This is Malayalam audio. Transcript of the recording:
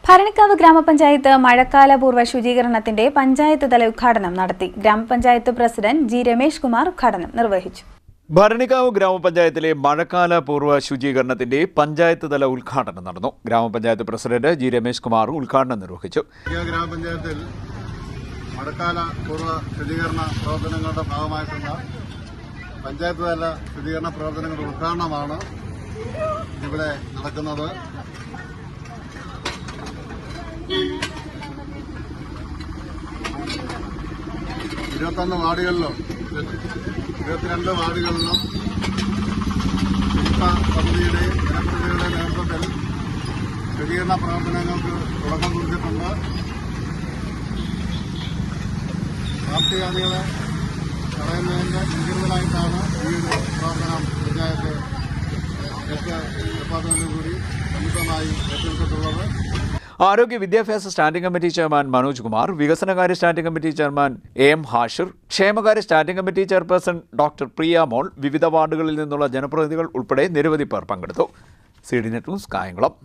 ഭരണിക്കാവ് ഗ്രാമപഞ്ചായത്ത് മഴക്കാലപൂർവ്വ ശുചീകരണത്തിന്റെ പഞ്ചായത്ത് തല ഉദ്ഘാടനം നടത്തി. ഗ്രാമപഞ്ചായത്ത് പ്രസിഡന്റ് ജി രമേഷ് കുമാർ ഉദ്ഘാടനം നിർവഹിച്ചു. ഭരണിക്കാവ് ഗ്രാമപഞ്ചായത്തിലെ മഴക്കാലപൂർവ്വ ശുചീകരണത്തിന്റെ പഞ്ചായത്ത് തല ഉദ്ഘാടനം നടന്നു. ഗ്രാമപഞ്ചായത്ത് പ്രസിഡന്റ് ജി രമേഷ് കുമാർ ഉദ്ഘാടനം നിർവഹിച്ചു. ഗ്രാമപഞ്ചായത്തിൽ മഴക്കാലപൂർവ്വ ശുചീകരണ പ്രവർത്തനങ്ങളുടെ ഭാഗമായിട്ടുള്ള പഞ്ചായത്ത് തല ശുചീകരണ പ്രവർത്തനങ്ങളുടെ ഉദ്ഘാടനമാണ് ഇവിടെ നടക്കുന്നത്. 21 വാർഡുകളിലും 22 വാർഡുകളിലും പദ്ധതിയുടെ ജനപ്രതിനിധിയുടെ നേതൃത്വത്തിൽ ശുചീകരണ പ്രവർത്തനങ്ങൾക്ക് തുടക്കം കുറിച്ചിട്ടുണ്ട്. കാർഷികാദികളെ തടയുന്നതിന്റെ മുൻകരുതലായിട്ടാണ് ഈ ഒരു പ്രവർത്തനം പഞ്ചായത്ത് ഡിപ്പാർട്ട്മെന്റിൽ കൂടി സംയുക്തമായി ഏറ്റെടുത്തിട്ടുള്ളത്. ആരോഗ്യ വിദ്യാഭ്യാസ standing committee chairman Manoj Kumar, വികസനകാര്യ standing committee chairman M Hashir, ക്ഷേമകാര്യ standing committee chairperson doctor Priya Mol, വിവിധ വാർഡുകളിൽ നിന്നുള്ള ജനപ്രതിനിധികൾ ഉൾപ്പെടെ നിരവധി പേർ പങ്കെടുത്തു. CDNet news Kayamkulam.